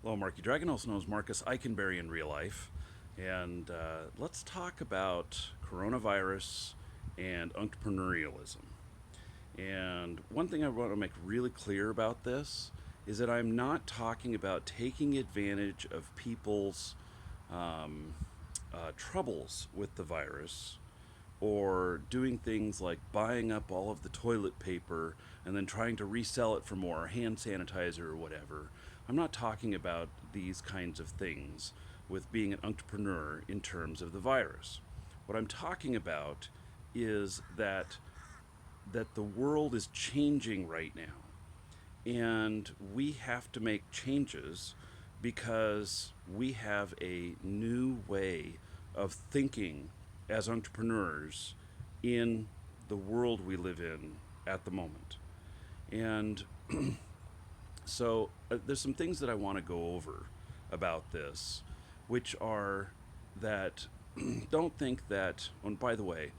Hello, Marky Dragon, also known as Marcus Eikenberry in real life. And let's talk about coronavirus and entrepreneurialism. And one thing I want to make really clear about this is that I'm not talking about taking advantage of people's troubles with the virus or doing things like buying up all of the toilet paper and then trying to resell it for more, hand sanitizer or whatever. I'm not talking about these kinds of things with being an entrepreneur in terms of the virus. What I'm talking about is that the world is changing right now, and we have to make changes because we have a new way of thinking as entrepreneurs in the world we live in at the moment. And there's some things that I want to go over about this, which are that don't think that, and by the way,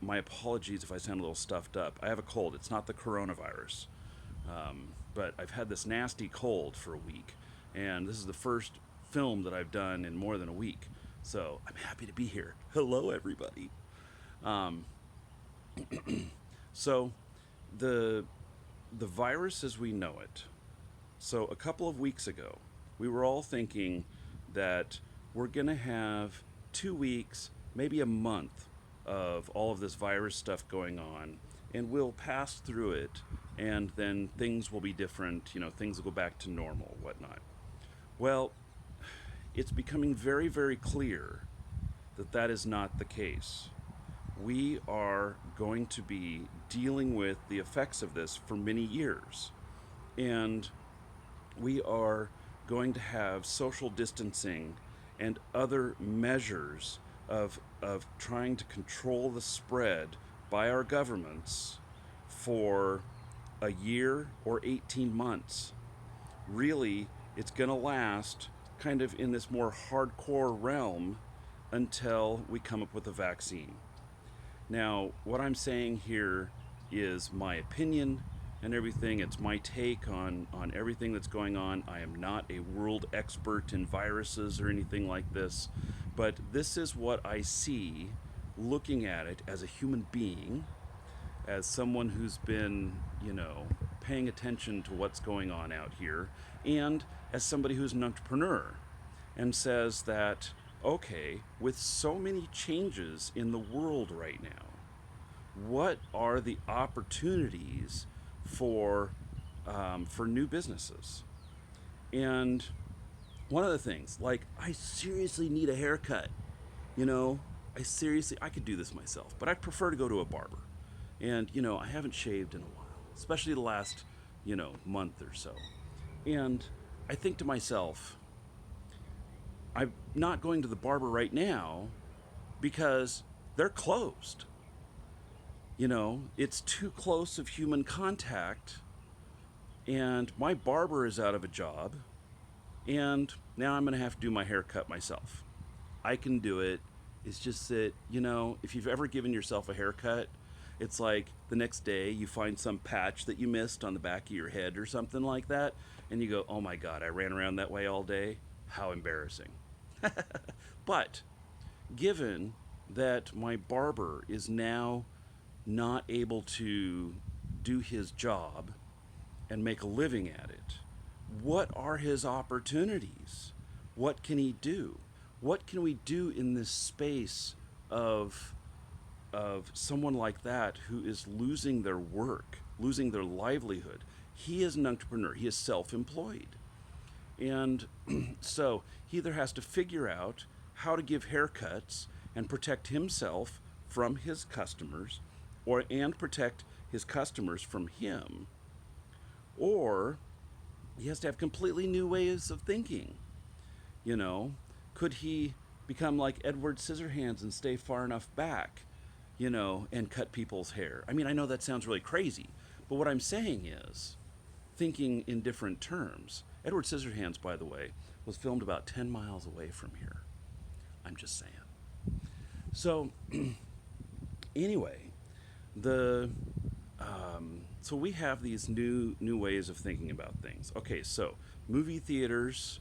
my apologies if I sound a little stuffed up. I have a cold. It's not the coronavirus. But I've had this nasty cold for a week, and this is the first film that I've done in more than a week. So I'm happy to be here. Hello, everybody. So the the virus as we know it. So a couple of weeks ago, we were all thinking that we're going to have 2 weeks, maybe a month of all of this virus stuff going on, and we'll pass through it, and then things will be different, things will go back to normal, whatnot. Well, it's becoming very, very clear that that is not the case. We are going to be dealing with the effects of this for many years. And we are going to have social distancing and other measures of trying to control the spread by our governments for a year or 18 months. Really, it's going to last kind of in this more hardcore realm until we come up with a vaccine. Now, what I'm saying here is my opinion and everything. It's my take on everything that's going on. I am not a world expert in viruses or anything like this, but this is what I see looking at it as a human being, as someone who's been, paying attention to what's going on out here, and as somebody who's an entrepreneur and says that, okay, with so many changes in the world right now, what are the opportunities for new businesses? And one of the things, like, I seriously need a haircut. You know, I could do this myself, but I prefer to go to a barber. And, I haven't shaved in a while, especially the last, month or so. And I think to myself, I'm not going to the barber right now because they're closed. It's too close of human contact, and my barber is out of a job, and now I'm going to have to do my hair cut myself. I can do it. It's just that, if you've ever given yourself a haircut, it's like the next day you find some patch that you missed on the back of your head or something like that, and you go, oh my God, I ran around that way all day. How embarrassing. But given that my barber is now not able to do his job and make a living at it, what are his opportunities? What can he do? What can we do in this space of someone like that who is losing their work, losing their livelihood? He is an entrepreneur. He is self-employed. And so he either has to figure out how to give haircuts and protect himself from his customers, and protect his customers from him, or he has to have completely new ways of thinking. You know, could he become like Edward Scissorhands and stay far enough back, and cut people's hair? I mean, I know that sounds really crazy, but what I'm saying is thinking in different terms. Edward Scissorhands, by the way, was filmed about 10 miles away from here. I'm just saying. So, anyway, the so we have these new ways of thinking about things. Okay, so movie theaters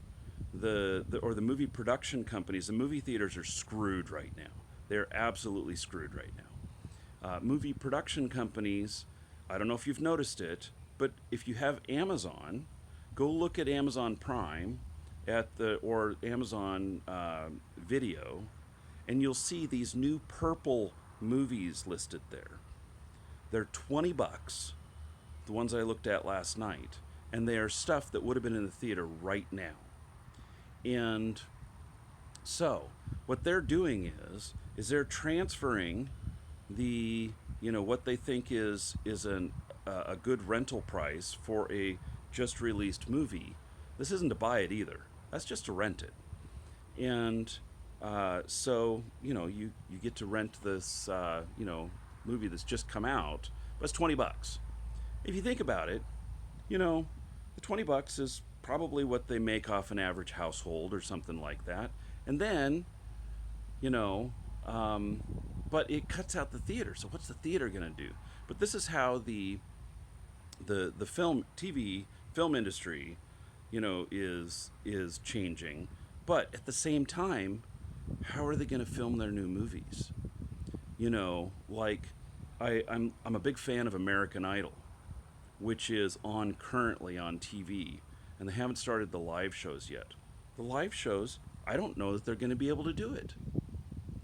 the movie production companies, the movie theaters are screwed right now. They're absolutely screwed right now. Movie production companies, I don't know if you've noticed it, but if you have Amazon, go look at Amazon Prime at the or Amazon Video, and you'll see these new purple movies listed there. They're $20, the ones I looked at last night, and they are stuff that would have been in the theater right now. And so, what they're doing is they're transferring the what they think is a good rental price for a just released movie. This isn't to buy it either. That's just to rent it. And so you get to rent this movie that's just come out, but it's $20. If you think about it, you know, the $20 is probably what they make off an average household or something like that. And then, you know, um, but it cuts out the theater. So what's the theater going to do? But this is how the film TV film industry, is changing. But at the same time, how are they going to film their new movies? Like I'm a big fan of American Idol, which is on currently on TV, and they haven't started the live shows yet. The live shows, I don't know that they're going to be able to do it.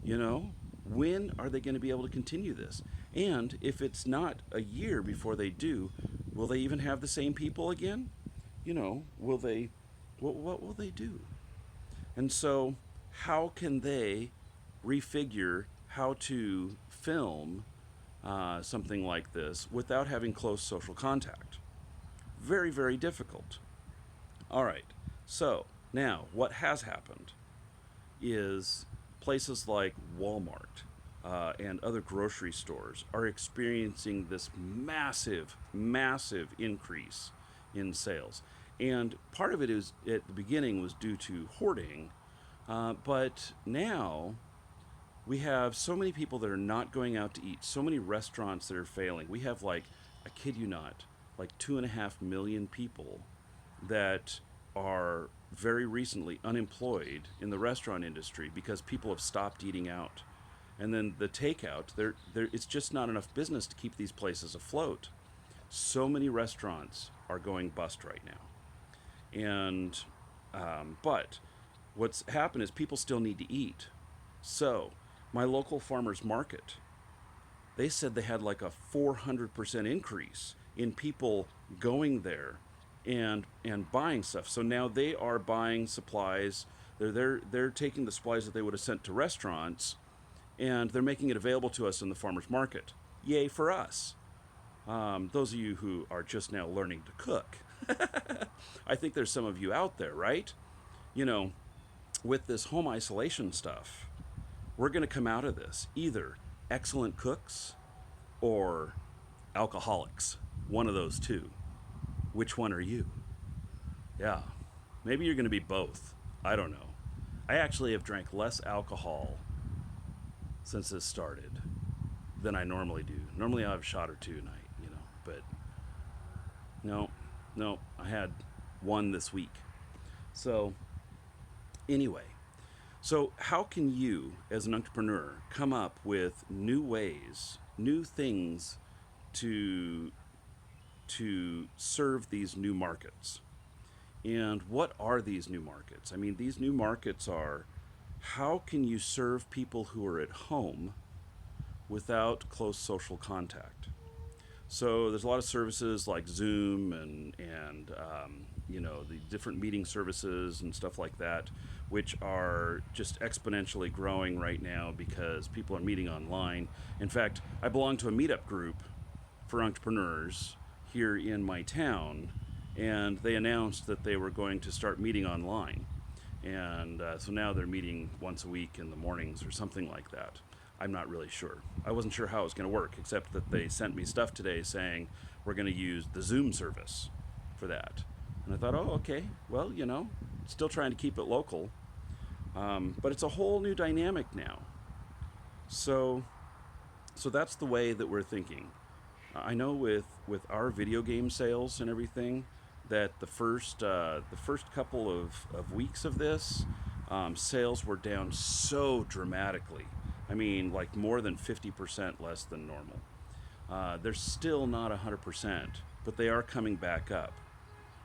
You know, when are they going to be able to continue this? And if it's not a year before they do, will they even have the same people again? Will they? What will they do? And so, how can they refigure how to film something like this without having close social contact? Very, very difficult. All right. So, now, what has happened is places like Walmart and other grocery stores are experiencing this massive, massive increase in sales. And part of it is at the beginning was due to hoarding, but now we have so many people that are not going out to eat, so many restaurants that are failing. We have, like, I kid you not, like 2.5 million people that are very recently unemployed in the restaurant industry because people have stopped eating out. And then the takeout, it's just not enough business to keep these places afloat. So many restaurants are going bust right now. And, but what's happened is people still need to eat. So, my local farmers market, they said they had like a 400% increase in people going there and buying stuff. So now they are buying supplies. They're taking the supplies that they would have sent to restaurants, and they're making it available to us in the farmers market. Yay for us! Those of you who are just now learning to cook, I think there's some of you out there, right? You know, with this home isolation stuff, we're going to come out of this either excellent cooks or alcoholics. One of those two. Which one are you? Yeah. Maybe you're going to be both. I don't know. I actually have drank less alcohol since this started than I normally do. Normally I have a shot or two a night, but no, I had one this week. So, anyway, so how can you, as an entrepreneur, come up with new ways, new things to serve these new markets? And what are these new markets? I mean, these new markets are, how can you serve people who are at home without close social contact? So there's a lot of services like Zoom and the different meeting services and stuff like that, which are just exponentially growing right now because people are meeting online. In fact, I belong to a meetup group for entrepreneurs here in my town, and they announced that they were going to start meeting online. And so now they're meeting once a week in the mornings or something like that. I'm not really sure. I wasn't sure how it was going to work, except that they sent me stuff today saying we're going to use the Zoom service for that. And I thought, oh, okay, well, still trying to keep it local. But it's a whole new dynamic now. So that's the way that we're thinking. I know with our video game sales and everything, that the first couple of weeks of this, sales were down so dramatically. I mean, like more than 50% less than normal. They're still not 100%, but they are coming back up.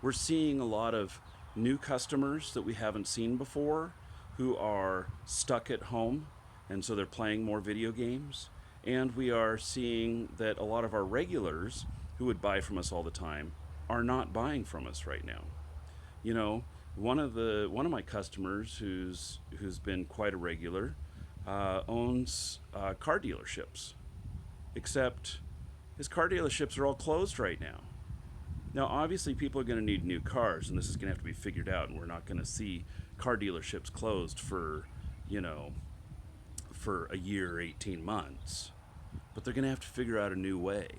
We're seeing a lot of new customers that we haven't seen before who are stuck at home, and so they're playing more video games. And we are seeing that a lot of our regulars who would buy from us all the time are not buying from us right now. You know, one of my customers who's been quite a regular owns car dealerships, except his car dealerships are all closed right now. Now, obviously, people are going to need new cars, and this is going to have to be figured out. And we're not going to see car dealerships closed for, you know, for a year, 18 months. But they're going to have to figure out a new way.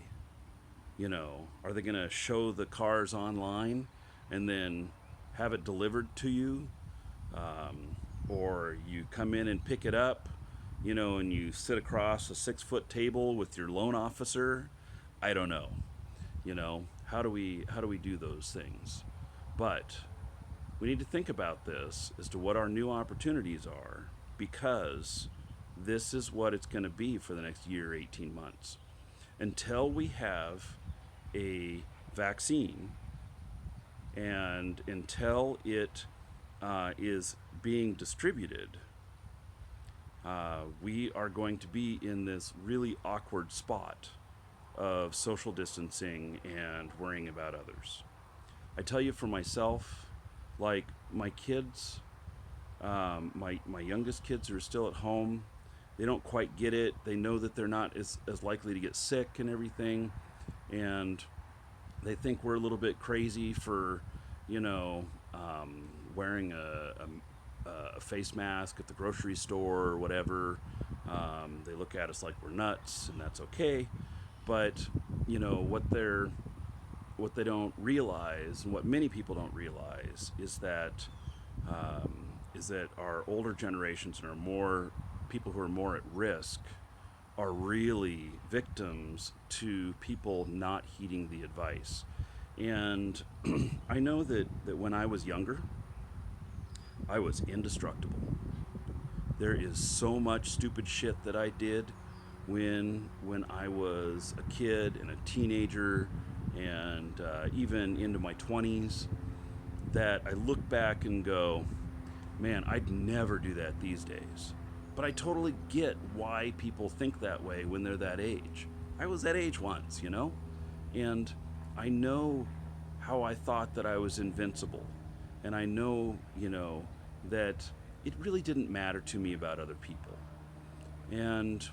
You know, are they going to show the cars online and then have it delivered to you, um, or you come in and pick it up, you know, and you sit across a 6 foot table with your loan officer? I don't know. You know, how do we do those things? But we need to think about this as to what our new opportunities are, because this is what it's going to be for the next year, 18 months. Until we have a vaccine, and until it is being distributed, we are going to be in this really awkward spot of social distancing and worrying about others. I tell you for myself, like my kids, my youngest kids who are still at home, they don't quite get it. They know that they're not as likely to get sick and everything, and they think we're a little bit crazy for, you know, wearing a face mask at the grocery store or whatever. They look at us like we're nuts, and that's okay. But you know what they don't realize, and what many people don't realize, is that our older generations and our more people who are more at risk are really victims to people not heeding the advice. And I know that when I was younger, I was indestructible. There is so much stupid shit that I did when I was a kid and a teenager, and even into my 20s, that I look back and go, man, I'd never do that these days. But I totally get why people think that way when they're that age. I was that age once, you know? And I know how I thought that I was invincible. And I know, you know, that it really didn't matter to me about other people. And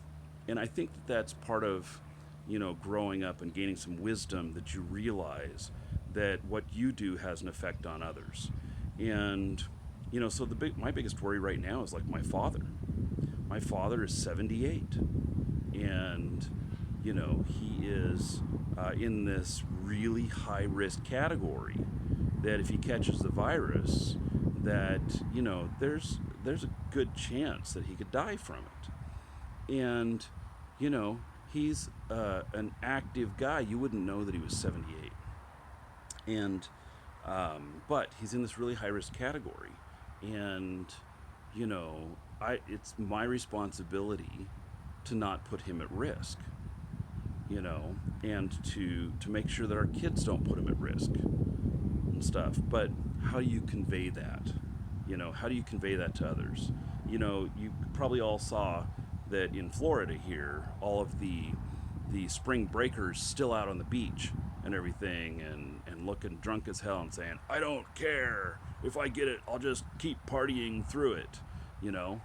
I think that that's part of, you know, growing up and gaining some wisdom, that you realize that what you do has an effect on others. And you know, so my biggest worry right now is like my father. My father is 78, and you know, he is in this really high risk category, that if he catches the virus, that you know, there's a good chance that he could die from it. And you know, he's an active guy. You wouldn't know that he was 78. And but he's in this really high risk category, and you know, I it's my responsibility to not put him at risk, you know, and to make sure that our kids don't put him at risk and stuff. But how do you convey that? You know, how do you convey that to others? You know, you probably all saw that in Florida here, all of the spring breakers still out on the beach and everything, and looking drunk as hell and saying, I don't care. If I get it, I'll just keep partying through it, you know?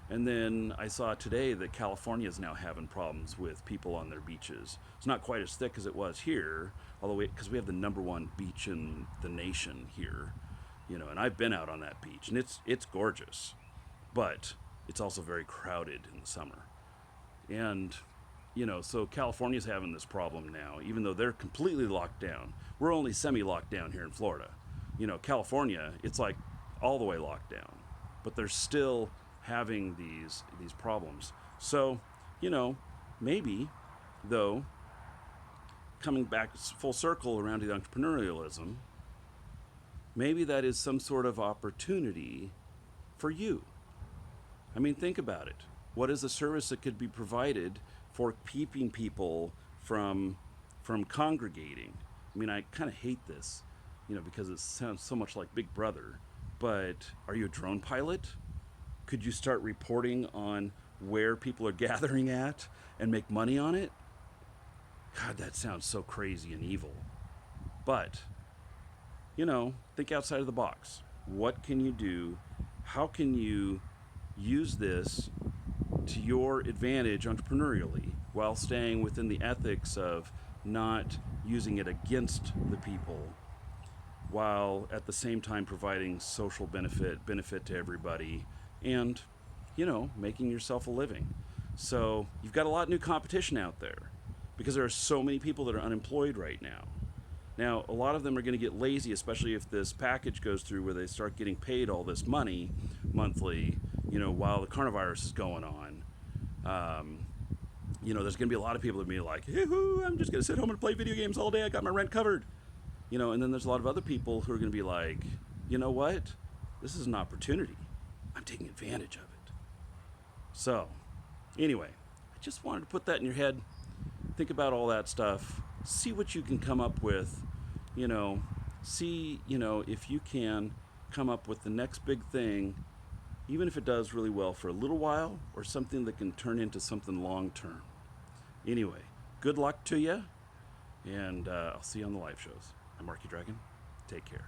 And then I saw today that California is now having problems with people on their beaches. It's not quite as thick as it was here, although because we have the number one beach in the nation here, you know, and I've been out on that beach, and it's gorgeous, but it's also very crowded in the summer. And you know, so California's having this problem now, even though they're completely locked down. We're only semi-locked down here in Florida. You know, California, it's like all the way locked down, but they're still having these problems. So, you know, maybe though, coming back full circle around to the entrepreneurialism, maybe that is some sort of opportunity for you. I mean, think about it. What is a service that could be provided for keeping people from congregating? I mean, I kind of hate this, because it sounds so much like Big Brother. But are you a drone pilot? Could you start reporting on where people are gathering at and make money on it? God, that sounds so crazy and evil. But, think outside of the box. What can you do? How can you use this to your advantage entrepreneurially while staying within the ethics of not using it against the people, while at the same time providing social benefit to everybody, and making yourself a living? So you've got a lot of new competition out there because there are so many people that are unemployed right now. Now, a lot of them are going to get lazy, especially if this package goes through where they start getting paid all this money monthly, while the coronavirus is going on. There's going to be a lot of people that be like, hoo, I'm just going to sit home and play video games all day. I got my rent covered. And then there's a lot of other people who are going to be like, you know what? This is an opportunity. I'm taking advantage of it. So, anyway, I just wanted to put that in your head. Think about all that stuff. See what you can come up with. See, if you can come up with the next big thing, even if it does really well for a little while, or something that can turn into something long term. Anyway, good luck to you, and I'll see you on the live shows. I'm Marky Dragon. Take care.